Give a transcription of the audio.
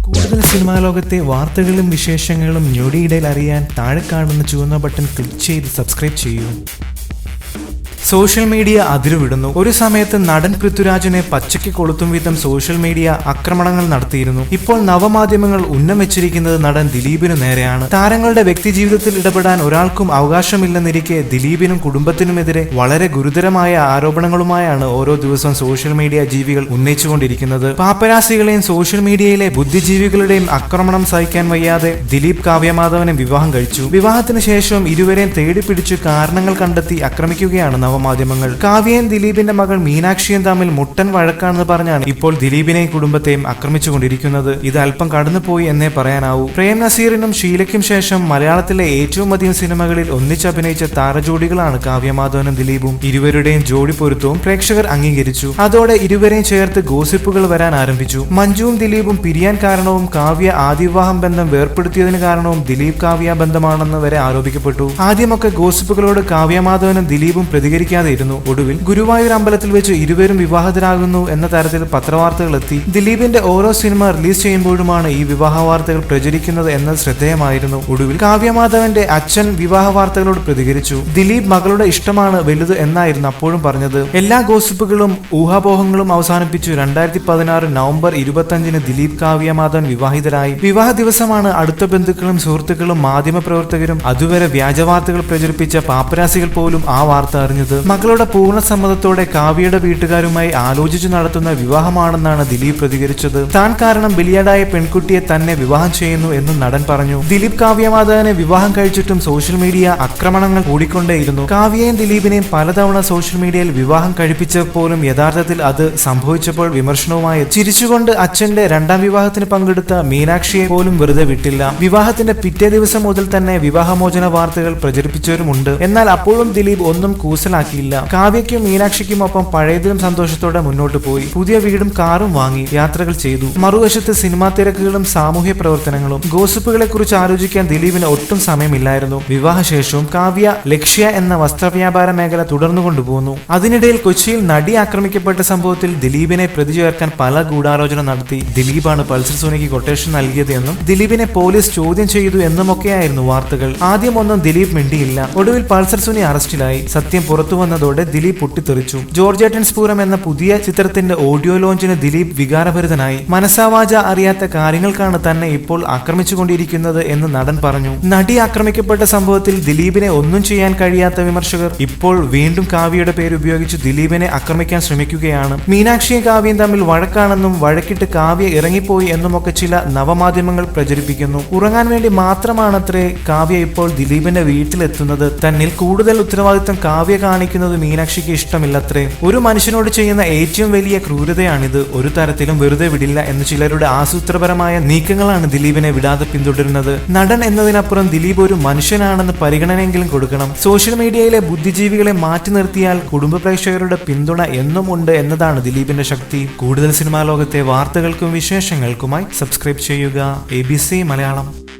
കൂടുതൽ സിനിമാ ലോകത്തെ വാർത്തകളും വിശേഷങ്ങളും ഞൊടിയിടയിൽ അറിയാൻ താഴെ കാണുന്ന ചുവന്ന ബട്ടൺ ക്ലിക്ക് ചെയ്ത് സബ്സ്ക്രൈബ് ചെയ്യൂ. സോഷ്യൽ മീഡിയ അതിരുവിടുന്നു. ഒരു സമയത്ത് നടൻ പൃഥ്വിരാജിനെ പച്ചയ്ക്ക് കൊളുത്തും വിധം സോഷ്യൽ മീഡിയ ആക്രമണങ്ങൾ നടത്തിയിരുന്നു. ഇപ്പോൾ നവമാധ്യമങ്ങൾ ഉന്നം വെച്ചിരിക്കുന്നത് നടൻ ദിലീപിനു നേരെയാണ്. താരങ്ങളുടെ വ്യക്തിജീവിതത്തിൽ ഇടപെടാൻ ഒരാൾക്കും അവകാശമില്ലെന്നിരിക്കെ ദിലീപിനും കുടുംബത്തിനുമെതിരെ വളരെ ഗുരുതരമായ ആരോപണങ്ങളുമായാണ് ഓരോ ദിവസവും സോഷ്യൽ മീഡിയ ജീവികൾ ഉന്നയിച്ചുകൊണ്ടിരിക്കുന്നത്. പാപ്പരാസികളെയും സോഷ്യൽ മീഡിയയിലെ ബുദ്ധിജീവികളുടെയും ആക്രമണം സഹിക്കാൻ വയ്യാതെ ദിലീപ് കാവ്യമാധവനെ വിവാഹം കഴിച്ചു. വിവാഹത്തിന് ശേഷം ഇരുവരെയും തേടിപ്പിടിച്ചു കാരണങ്ങൾ കണ്ടെത്തി ആക്രമിക്കുകയാണ് നവമാധ്യമങ്ങൾ. കാവ്യയും ദിലീപിന്റെ മകൾ മീനാക്ഷിയും തമ്മിൽ മുട്ടൻ വഴക്കാണെന്ന് പറഞ്ഞാണ് ഇപ്പോൾ ദിലീപിനെയും കുടുംബത്തെയും ആക്രമിച്ചുകൊണ്ടിരിക്കുന്നത്. ഇത് അല്പം കടന്നുപോയി എന്നേ പറയാനാവൂ. പ്രേം നസീറിനും ഷീലയ്ക്കും ശേഷം മലയാളത്തിലെ ഏറ്റവും അധികം സിനിമകളിൽ ഒന്നിച്ചഭിനയിച്ച താരജോഡികളാണ് കാവ്യമാധവനും ദിലീപും. ഇരുവരുടെയും ജോഡി പൊരുത്തവും പ്രേക്ഷകർ അംഗീകരിച്ചു. അതോടെ ഇരുവരെയും ചേർത്ത് ഗോസിപ്പുകൾ വരാൻ ആരംഭിച്ചു. മഞ്ജുവും ദിലീപും പിരിയാൻ കാരണവും കാവ്യ ആദിവിവാഹം ബന്ധം വേർപ്പെടുത്തിയതിന് കാരണവും ദിലീപ് കാവ്യ ബന്ധമാണെന്ന് വരെ ആരോപിക്കപ്പെട്ടു. ആദ്യമൊക്കെ ഗോസിപ്പുകളോട് കാവ്യമാധവനും ദിലീപും പ്രതികരിക്കാതെയിരുന്നു. ഒടുവിൽ ഗുരുവായൂർ അമ്പലത്തിൽ വെച്ച് ഇരുവരും വിവാഹിതരാകുന്നു എന്ന തരത്തിൽ പത്രവാർത്തകൾ എത്തി. ദിലീപിന്റെ ഓരോ സിനിമ റിലീസ് ചെയ്യുമ്പോഴുമാണ് ഈ വിവാഹ വാർത്തകൾ പ്രചരിക്കുന്നത് എന്നത് ശ്രദ്ധേയമായിരുന്നു. ഒടുവിൽ കാവ്യമാധവന്റെ അച്ഛൻ വിവാഹ വാർത്തകളോട് പ്രതികരിച്ചു. ദിലീപ് മകളുടെ ഇഷ്ടമാണ് വലുത് എന്നായിരുന്നു അപ്പോഴും പറഞ്ഞത്. എല്ലാ ഗോസിപ്പുകളും ഊഹാപോഹങ്ങളും അവസാനിപ്പിച്ചു 2016 നവംബർ 25 ദിലീപ് കാവ്യമാധവൻ വിവാഹിതരായി. വിവാഹ ദിവസമാണ് അടുത്ത ബന്ധുക്കളും സുഹൃത്തുക്കളും മാധ്യമപ്രവർത്തകരും അതുവരെ വ്യാജവാർത്തകൾ പ്രചരിപ്പിച്ച പാപ്പരാസികൾ പോലും ആ വാർത്ത അറിഞ്ഞത്. മകളുടെ പൂർണ്ണ സമ്മതത്തോടെ കാവ്യയുടെ വീട്ടുകാരുമായി ആലോചിച്ചു നടത്തുന്ന വിവാഹമാണെന്നാണ് ദിലീപ് പ്രതികരിച്ചത്. താൻ കാരണം ബലിയാടായ പെൺകുട്ടിയെ തന്നെ വിവാഹം ചെയ്യുന്നു എന്നും നടൻ പറഞ്ഞു. ദിലീപ് കാവ്യമാധവനെ വിവാഹം കഴിച്ചിട്ടും സോഷ്യൽ മീഡിയ ആക്രമണങ്ങൾ കൂടിക്കൊണ്ടേയിരുന്നു. കാവ്യയും ദിലീപിനെയും പലതവണ സോഷ്യൽ മീഡിയയിൽ വിവാഹം കഴിപ്പിച്ചപ്പോഴും യഥാർത്ഥത്തിൽ അത് സംഭവിച്ചപ്പോൾ വിമർശനവുമായി ചിരിച്ചുകൊണ്ട് അച്ഛന്റെ രണ്ടാം വിവാഹത്തിന് പങ്കെടുത്ത മീനാക്ഷിയെ പോലും വെറുതെ വിട്ടില്ല. വിവാഹത്തിന്റെ പിറ്റേ ദിവസം മുതൽ തന്നെ വിവാഹമോചന വാർത്തകൾ പ്രചരിപ്പിച്ചവരുമുണ്ട്. എന്നാൽ അപ്പോഴും ദിലീപ് ഒന്നും കൂസലാക്കിയില്ല. കാവ്യയ്ക്കും മീനാക്ഷിക്കും ഒപ്പം പഴയതിലും സന്തോഷത്തോടെ മുന്നോട്ട് പോയി. പുതിയ വീടും കാറും വാങ്ങി യാത്രകൾ ചെയ്തു. മറുവശത്ത് സിനിമാ തിരക്കുകളും സാമൂഹ്യ പ്രവർത്തനങ്ങളും. ഗോസിപ്പുകളെ കുറിച്ച് ആലോചിക്കാൻ ദിലീപിന് ഒട്ടും സമയമില്ലായിരുന്നു. വിവാഹശേഷവും കാവ്യ ലക്ഷ്യ എന്ന വസ്ത്രവ്യാപാര മേഖല തുടർന്നു കൊണ്ടുപോകുന്നു. അതിനിടയിൽ കൊച്ചിയിൽ നടി ആക്രമിക്കപ്പെട്ട സംഭവത്തിൽ ദിലീപിനെ പ്രതി ചേർക്കാൻ പല ഗൂഢാലോചന നടത്തി. ദിലീപാണ് പൾസർ സുനിക്ക് കൊട്ടേഷൻ നൽകിയത് എന്നും ദിലീപിനെ പോലീസ് ചോദ്യം ചെയ്തു എന്നുമൊക്കെയായിരുന്നു വാർത്തകൾ. ആദ്യം ഒന്നും ദിലീപ് മിണ്ടിയില്ല. ഒടുവിൽ പൾസർ സുനി അറസ്റ്റിലായി. സത്യം പുറത്തു വന്നതോടെ ദിലീപ് പൊട്ടിത്തെറിച്ചു. ജോർജേട്ടൻ സ്ഫൂരം എന്ന പുതിയ ചിത്രത്തിന്റെ ഓഡിയോ ലോഞ്ചിന് ദിലീപ് വികാരഭരിതനായി. മനസാവാച അറിയാത്ത കാര്യങ്ങൾക്കാണ് തന്നെ ഇപ്പോൾ ആക്രമിച്ചുകൊണ്ടിരിക്കുന്നത് എന്ന് നടൻ പറഞ്ഞു. നടി ആക്രമിക്കപ്പെട്ട സംഭവത്തിൽ ദിലീപിനെ ഒന്നും ചെയ്യാൻ കഴിയാത്ത വിമർശകർ ഇപ്പോൾ വീണ്ടും കാവ്യയുടെ പേര് ഉപയോഗിച്ച് ദിലീപിനെ ആക്രമിക്കാൻ ശ്രമിക്കുകയാണ്. മീനാക്ഷിയും കാവ്യയും തമ്മിൽ വഴക്കാണെന്നും വഴക്കിട്ട് കാവ്യ ഇറങ്ങിപ്പോയി എന്നുമൊക്കെ ചില നവമാധ്യമങ്ങൾ പ്രചരിപ്പിക്കുന്നു. ഉറങ്ങാൻ വേണ്ടി മാത്രമാണത്രേ കാവ്യ ഇപ്പോൾ ദിലീപിന്റെ വീട്ടിലെത്തുന്നത്. തന്നിൽ കൂടുതൽ ഉത്തരവാദിത്തം കാവ്യ കാണിക്കുന്നത് മീനാക്ഷിക്ക് ഇഷ്ടമില്ലത്രേ. ഒരു മനുഷ്യനോട് ചെയ്യുന്ന ഏറ്റവും വലിയ ക്രൂരതയാണിത്. ഒരു തരത്തിലും വെറുതെ വിടില്ല എന്ന് ചിലരുടെ ആസൂത്രപരമായ നീക്കങ്ങളാണ് ദിലീപിനെ വിടാതെ പിന്തുടരുന്നത്. നടൻ എന്നതിനപ്പുറം ദിലീപ് ഒരു മനുഷ്യനാണെന്ന് പരിഗണനയെങ്കിലും കൊടുക്കണം. സോഷ്യൽ മീഡിയയിലെ ബുദ്ധിജീവികളെ മാറ്റി നിർത്തിയാൽ കുടുംബ പ്രേക്ഷകരുടെ പിന്തുണ എന്നും ഉണ്ട് എന്നതാണ് ദിലീപിന്റെ ശക്തി. കൂടുതൽ സിനിമാ ലോകത്തെ വാർത്തകൾക്കും വിശേഷങ്ങൾക്കുമായി സബ്സ്ക്രൈബ് ചെയ്യുക ABC മലയാളം.